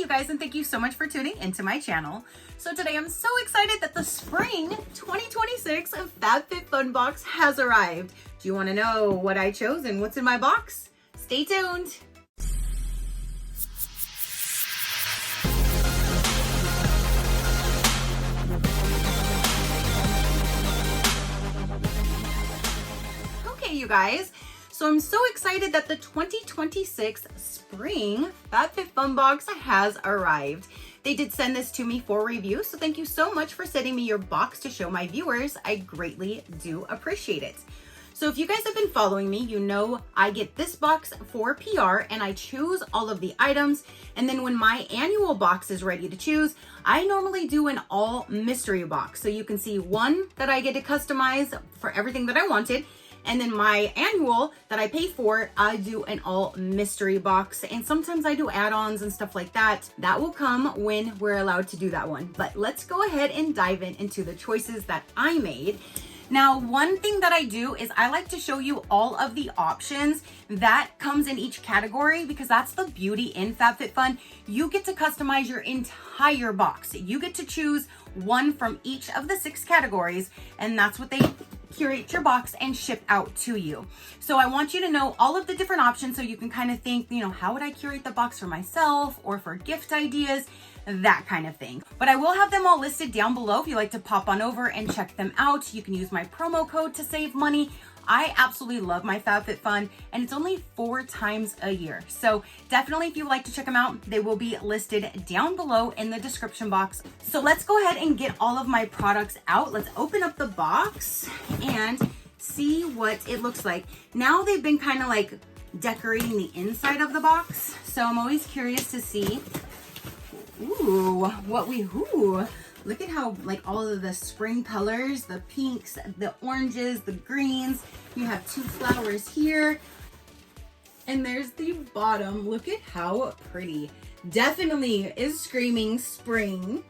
guys, and thank you so much for tuning into my channel. So today I'm so excited that the spring 2026 FabFitFun box has arrived. Do you want to know what I chose and what's in my box? Stay tuned. Okay, you guys. So I'm so excited that the 2026 spring FabFitFun box has arrived. They did send this to me for review, so thank you so much for sending me your box to show my viewers. I greatly do appreciate it. So if you guys have been following me, you know I get this box for PR and I choose all of the items. And then when my annual box is ready to choose, I normally do an all mystery box. So you can see one that I get to customize for everything that I wanted. And then my annual that I pay for, I do an all mystery box. And sometimes I do add-ons and stuff like that. That will come when we're allowed to do that one. But let's go ahead and dive into the choices that I made. Now, one thing that I do is I like to show you all of the options that comes in each category, because that's the beauty in FabFitFun. You get to customize your entire box. You get to choose one from each of the 6 categories, and that's what they curate your box and ship out to you. So I want you to know all of the different options so you can kind of think, you know, how would I curate the box for myself or for gift ideas, that kind of thing. But I will have them all listed down below if you like to pop on over and check them out. You can use my promo code to save money. I absolutely love my FabFitFun, and it's only 4 times a year. So definitely, if you would like to check them out, they will be listed down below in the description box. So let's go ahead and get all of my products out. Let's open up the box and see what it looks like. Now they've been kind of like decorating the inside of the box. So I'm always curious to see, look at how like all of the spring colors, the pinks, the oranges, the greens. You have 2 flowers here. And there's the bottom. Look at how pretty. Definitely is screaming spring.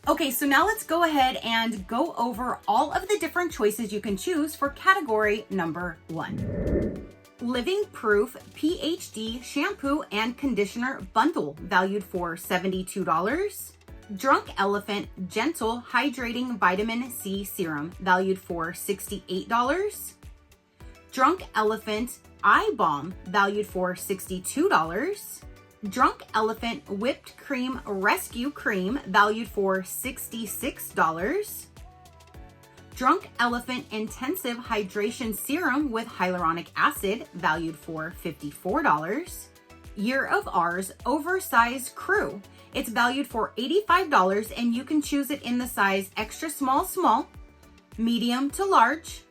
Okay, so now let's go ahead and go over all of the different choices you can choose for category number 1. Living Proof PhD Shampoo and Conditioner Bundle, valued for $72. Drunk Elephant Gentle Hydrating Vitamin C Serum, valued for $68. Drunk Elephant Eye Balm, valued for $62. Drunk Elephant Whipped Cream Rescue Cream, valued for $66. Drunk Elephant Intensive Hydration Serum with Hyaluronic Acid, valued for $54. Year of Ours Oversized Crew. It's valued for $85, and you can choose it in the size extra small, small, medium to large,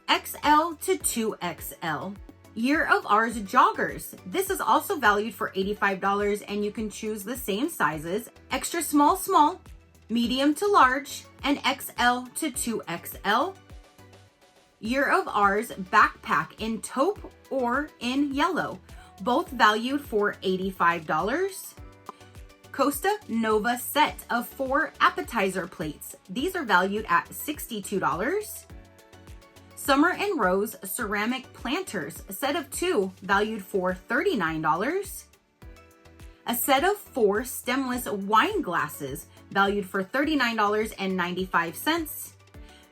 XL to 2XL. Year of Ours Joggers. This is also valued for $85, and you can choose the same sizes, extra small, small, medium to large, and XL to 2XL. Year of Ours Backpack in taupe or in yellow, both valued for $85. Costa Nova set of 4 appetizer plates. These are valued at $62. Summer and Rose ceramic planters, a set of 2, valued for $39. A set of 4 stemless wine glasses, valued for $39.95.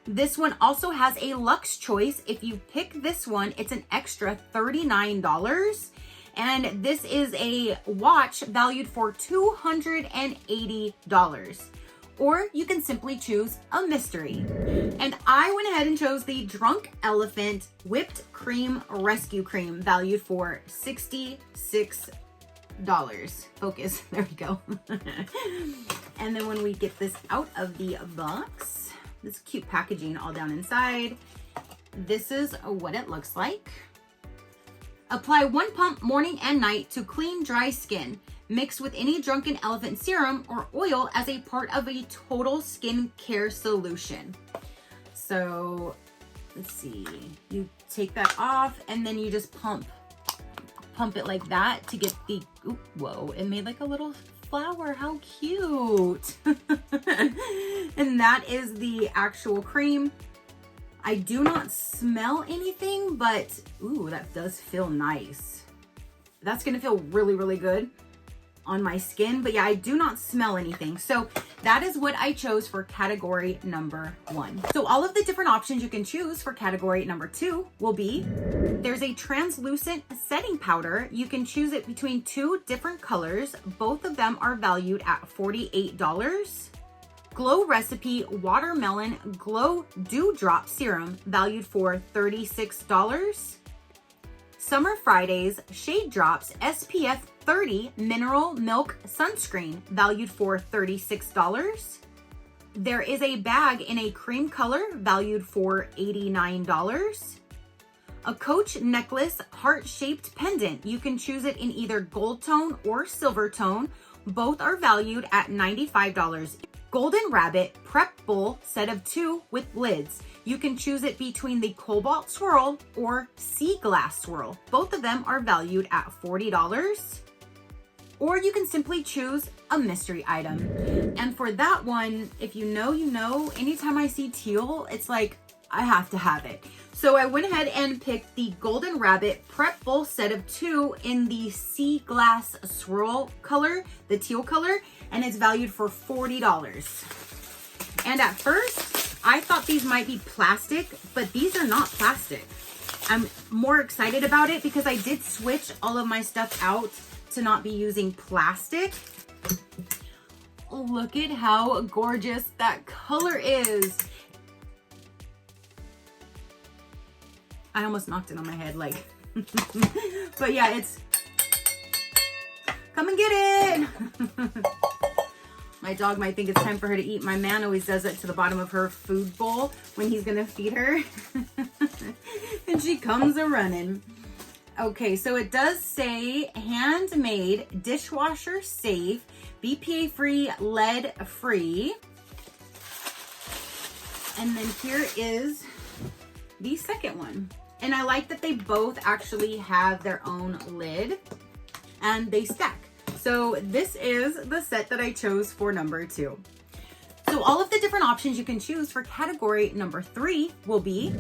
This one also has a luxe choice. If you pick this one, it's an extra $39. And this is a watch valued for $280. Or you can simply choose a mystery. And I went ahead and chose the Drunk Elephant Whipped Cream Rescue Cream, valued for $66. Focus, there we go. And then when we get this out of the box, this cute packaging all down inside, this is what it looks like. Apply 1 pump morning and night to clean dry skin. Mix with any Drunken Elephant serum or oil as a part of a total skin care solution. So let's see, you take that off and then you just pump it like that to get the, ooh, whoa, it made like a little flower. How cute. And that is the actual cream. I do not smell anything, but ooh, that does feel nice. That's gonna feel really, really good. on my skin, but yeah, I do not smell anything. So that is what I chose for category number 1. So all of the different options you can choose for category number 2 will be, there's a translucent setting powder. You can choose it between 2 different colors. Both of them are valued at $48. Glow Recipe Watermelon Glow Dewdrop Serum, valued for $36. Summer Fridays Shade Drops SPF 30 Mineral Milk Sunscreen, valued for $36. There is a bag in a cream color, valued for $89. A Coach Necklace Heart-Shaped Pendant. You can choose it in either gold tone or silver tone. Both are valued at $95. Golden Rabbit Prep Bowl set of 2 with lids. You can choose it between the Cobalt Swirl or Sea Glass Swirl. Both of them are valued at $40. Or you can simply choose a mystery item. And for that one, if you know, you know, anytime I see teal, it's like, I have to have it. So I went ahead and picked the Golden Rabbit Prep Bowl set of 2 in the Sea Glass Swirl color, the teal color, and it's valued for $40. And at first, I thought these might be plastic, but these are not plastic. I'm more excited about it because I did switch all of my stuff out to not be using plastic. Look at how gorgeous that color is. I almost knocked it on my head, like, but yeah, it's, come and get it. My dog might think it's time for her to eat. My man always does it to the bottom of her food bowl when he's gonna feed her. And she comes a-running. Okay, so it does say handmade, dishwasher safe, BPA free, lead free. And then here is the second one. And I like that they both actually have their own lid and they stack. So this is the set that I chose for number 2. So all of the different options you can choose for category number 3 will be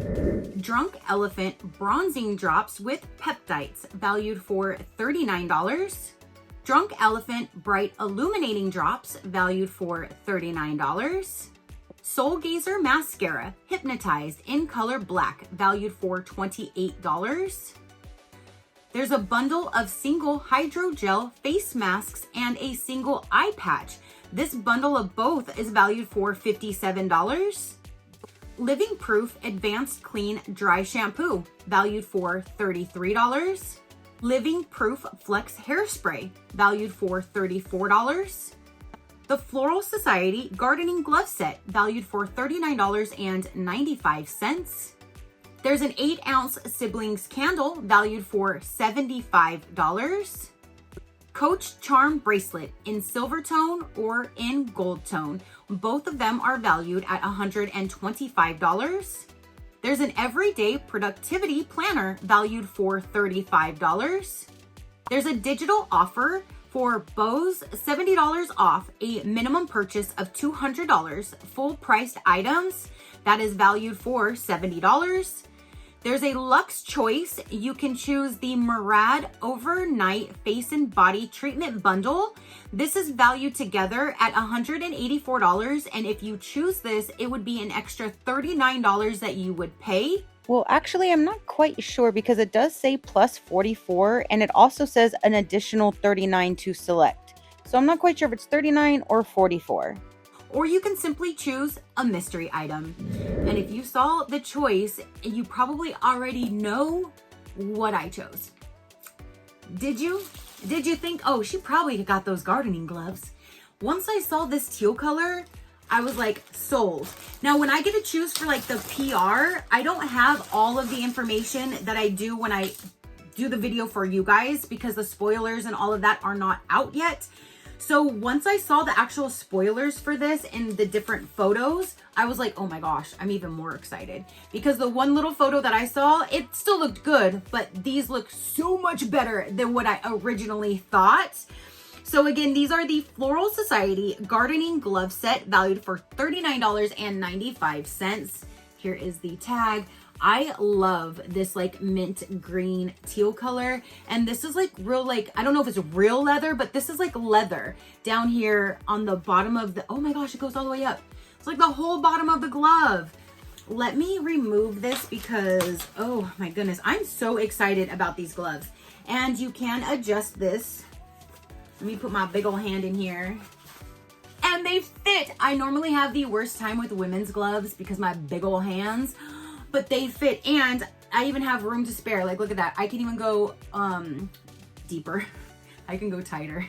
Drunk Elephant Bronzing Drops with Peptides, valued for $39. Drunk Elephant Bright Illuminating Drops, valued for $39. Soul Gazer Mascara Hypnotized in color black, valued for $28. There's a bundle of single hydrogel face masks and a single eye patch. This bundle of both is valued for $57. Living Proof Advanced Clean Dry Shampoo, valued for $33. Living Proof Flex Hairspray, valued for $34. The Floral Society Gardening Glove Set, valued for $39.95. There's an 8-ounce Siblings Candle, valued for $75. Coach Charm Bracelet in silver tone or in gold tone. Both of them are valued at $125. There's an Everyday Productivity Planner, valued for $35. There's a digital offer for Bose, $70 off a minimum purchase of $200, full priced items that is valued for $70. There's a Luxe Choice. You can choose the Murad Overnight Face and Body Treatment Bundle. This is valued together at $184, and if you choose this, it would be an extra $39 that you would pay. Well, actually, I'm not quite sure because it does say plus 44 and it also says an additional 39 to select. So I'm not quite sure if it's 39 or 44. Or you can simply choose a mystery item. And if you saw the choice, you probably already know what I chose. Did you? Did you think, oh, she probably got those gardening gloves? Once I saw this teal color, I was like, sold. Now, when I get to choose for like the PR, I don't have all of the information that I do when I do the video for you guys because the spoilers and all of that are not out yet. So once I saw the actual spoilers for this and the different photos, I was like, oh my gosh, I'm even more excited. Because the one little photo that I saw, it still looked good, but these look so much better than what I originally thought. So again, these are the Floral Society Gardening Glove Set, valued for $39.95. Here is the tag. I love this like mint green teal color. And this is like real, like, I don't know if it's real leather, but this is like leather down here on the bottom of the, oh my gosh, it goes all the way up. It's like the whole bottom of the glove. Let me remove this because, oh my goodness, I'm so excited about these gloves. And you can adjust this. Let me put my big old hand in here. And they fit. I normally have the worst time with women's gloves because my big old hands, but they fit. And I even have room to spare. Like, look at that. I can even go deeper. I can go tighter.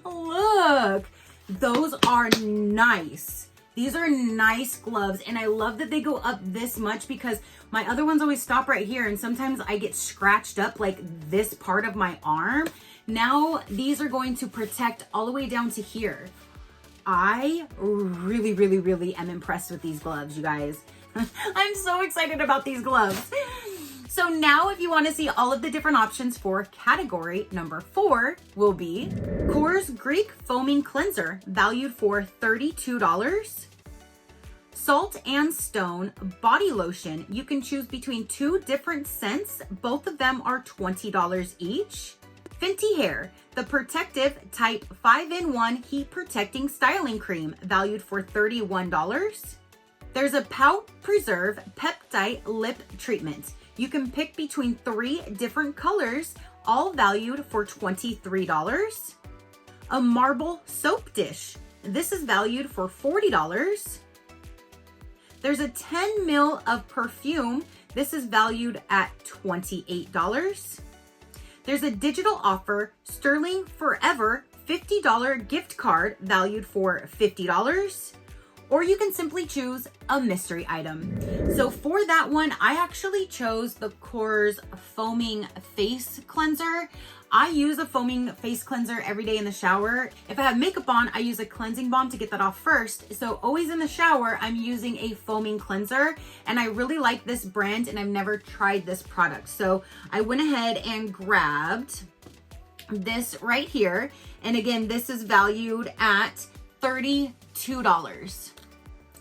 Look, those are nice. These are nice gloves, and I love that they go up this much because my other ones always stop right here, and sometimes I get scratched up like this part of my arm. Now these are going to protect all the way down to here. I really am impressed with these gloves, you guys. I'm so excited about these gloves. So now if you want to see all of the different options for category number 4 will be Coors Greek Foaming Cleanser, valued for $32. Salt and Stone Body Lotion. You can choose between 2 different scents. Both of them are $20 each. Fenty Hair, the Protective Type 5-in-1 Heat Protecting Styling Cream, valued for $31. There's a Pout Preserve Peptide Lip Treatment. You can pick between 3 different colors, all valued for $23. A Marble Soap Dish. This is valued for $40. There's a 10 ml of perfume. This is valued at $28. There's a digital offer, Sterling Forever $50 gift card, valued for $50. Or you can simply choose a mystery item. So for that one, I actually chose the Coors Foaming Face Cleanser. I use a foaming face cleanser every day in the shower. If I have makeup on, I use a cleansing balm to get that off first. So always in the shower, I'm using a foaming cleanser, and I really like this brand, and I've never tried this product. So I went ahead and grabbed this right here. And again, this is valued at $32.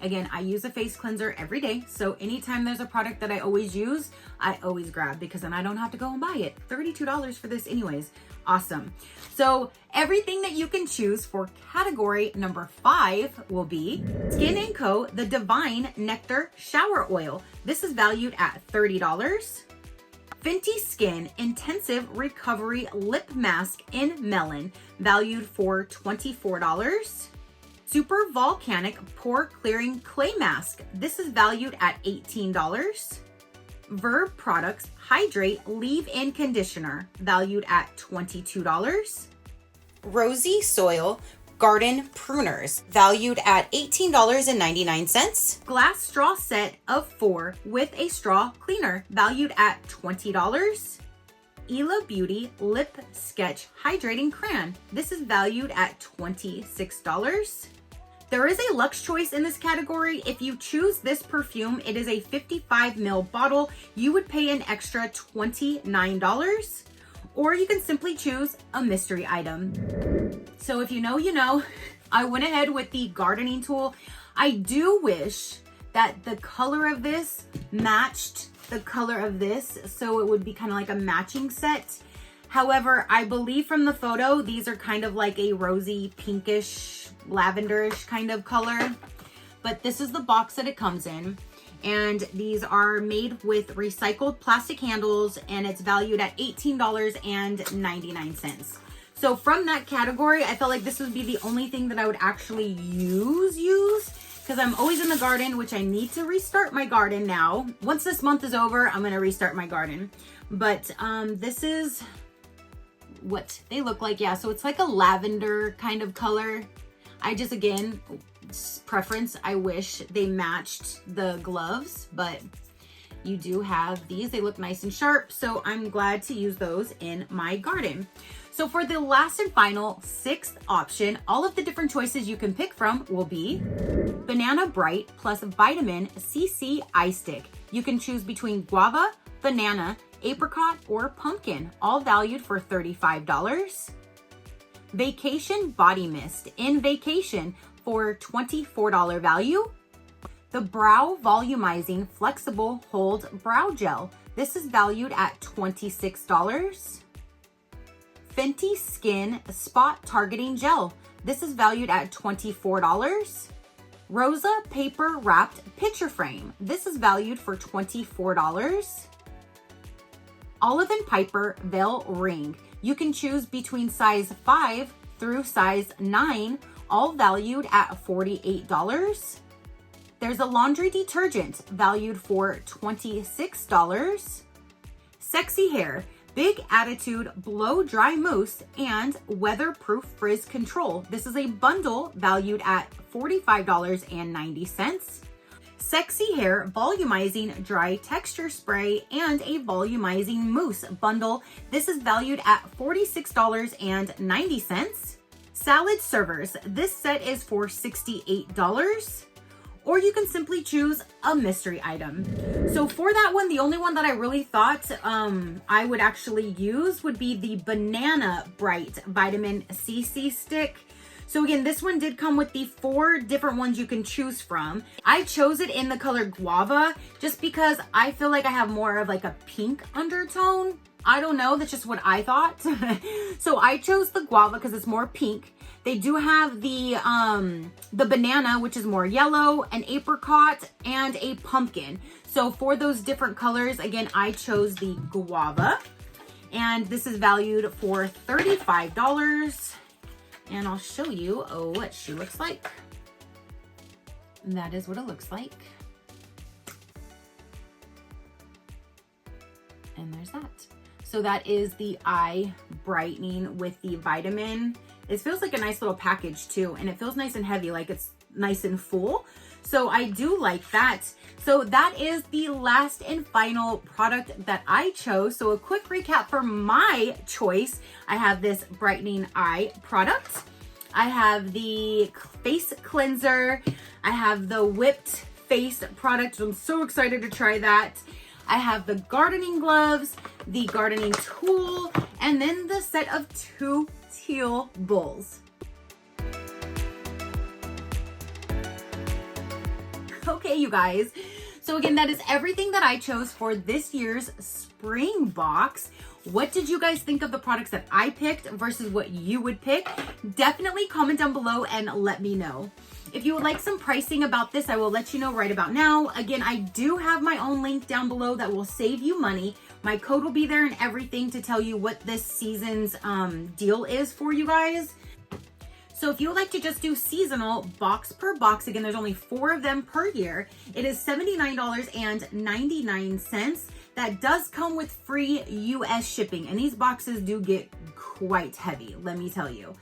Again, I use a face cleanser every day, so anytime there's a product that I always use, I always grab, because then I don't have to go and buy it. $32 for this anyways. Awesome. So everything that you can choose for category number 5 will be Skin & Co. The Divine Nectar Shower Oil. This is valued at $30. Fenty Skin Intensive Recovery Lip Mask in Melon, valued for $24. Super Volcanic Pore Clearing Clay Mask. This is valued at $18. Verb Products Hydrate Leave-In Conditioner, valued at $22. Rosy Soil Garden Pruners, valued at $18.99. Glass Straw Set of 4 with a straw cleaner, valued at $20. Ela Beauty Lip Sketch Hydrating Crayon. This is valued at $26. There is a Luxe choice in this category. If you choose this perfume, it is a 55 ml bottle. You would pay an extra $29. Or you can simply choose a mystery item. So if you know, you know. I went ahead with the gardening tool. I do wish that the color of this matched the color of this, so it would be kind of like a matching set. However, I believe from the photo, these are kind of like a rosy, pinkish, lavenderish kind of color. But this is the box that it comes in. And these are made with recycled plastic handles, and it's valued at $18.99. So from that category, I felt like this would be the only thing that I would actually use, because I'm always in the garden, which I need to restart my garden now. Once this month is over, I'm going to restart my garden. But this is what they look like. Yeah, so it's like a lavender kind of color. I just, again, preference, I wish they matched the gloves, but you do have these. They look nice and sharp, so I'm glad to use those in my garden. So for the last and final 6th option, all of the different choices you can pick from will be Banana Bright plus Vitamin CC Eye Stick. You can choose between guava, banana, apricot, or pumpkin, all valued for $35. Vacation Body Mist in Vacation for $24 value. The Brow Volumizing Flexible Hold Brow Gel. This is valued at $26. Fenty Skin Spot Targeting Gel. This is valued at $24. Rosa Paper Wrapped Picture Frame. This is valued for $24. Olive & Piper Veil Ring. You can choose between size 5 through size 9, all valued at $48. There's a laundry detergent valued for $26. Sexy Hair Big Attitude Blow Dry Mousse and Weatherproof Frizz Control. This is a bundle valued at $45.90. Sexy Hair Volumizing Dry Texture Spray and a Volumizing Mousse bundle. This is valued at $46.90. Salad Servers. This set is for $68. Or you can simply choose a mystery item. So for that one, the only one that I really thought I would actually use would be the Banana Bright Vitamin CC Stick. So again, this one did come with the 4 different ones you can choose from. I chose it in the color Guava just because I feel like I have more of like a pink undertone. I don't know, that's just what I thought. So I chose the Guava because it's more pink. They do have the banana, which is more yellow, an apricot, and a pumpkin. So for those different colors, again, I chose the Guava. And this is valued for $35. And I'll show you what she looks like. And that is what it looks like. And there's that. So that is the eye brightening with the vitamin. It feels like a nice little package too, and it feels nice and heavy, like it's nice and full. So I do like that. So that is the last and final product that I chose. So a quick recap for my choice. I have this brightening eye product. I have the face cleanser. I have the whipped face product. I'm so excited to try that. I have the gardening gloves, the gardening tool, and then the set of 2 teal bowls. Okay, you guys. So again, that is everything that I chose for this year's spring box. What did you guys think of the products that I picked versus what you would pick? Definitely comment down below and let me know. If you would like some pricing about this, I will let you know right about now. Again, I do have my own link down below that will save you money. My code will be there and everything to tell you what this season's deal is for you guys. So if you would like to just do seasonal box per box, again, there's only 4 of them per year. It is $79.99. That does come with free US shipping. And these boxes do get quite heavy, let me tell you.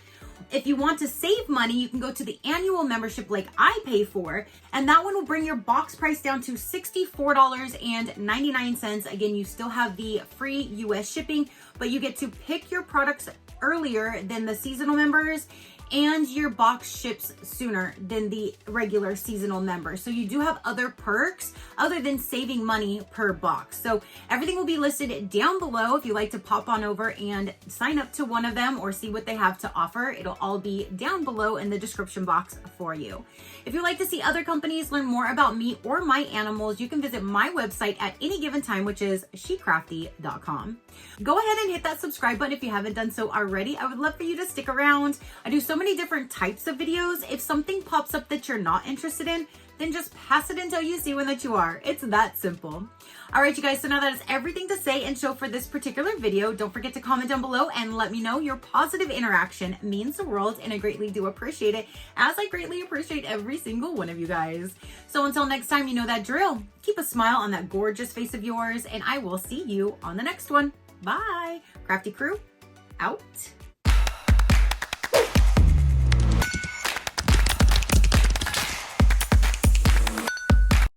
If you want to save money, you can go to the annual membership like I pay for, and that one will bring your box price down to $64.99. Again, you still have the free US shipping, but you get to pick your products earlier than the seasonal members, and your box ships sooner than the regular seasonal member. So you do have other perks other than saving money per box. So everything will be listed down below if you like to pop on over and sign up to one of them or see what they have to offer. It'll all be down below in the description box for you. If you'd like to see other companies, learn more about me or my animals, you can visit my website at any given time, which is SheCrafty.com. Go ahead and hit that subscribe button if you haven't done so already. I would love for you to stick around. I do so many different types of videos. If something pops up that you're not interested in, then just pass it until you see one that you are. It's that simple. All right, you guys, so now that is everything to say and show for this particular video. Don't forget to comment down below and let me know. Your positive interaction means the world, and I greatly do appreciate it, as I greatly appreciate every single one of you guys. So until next time, you know that drill. Keep a smile on that gorgeous face of yours, and I will see you on the next one. Bye. Crafty crew, out.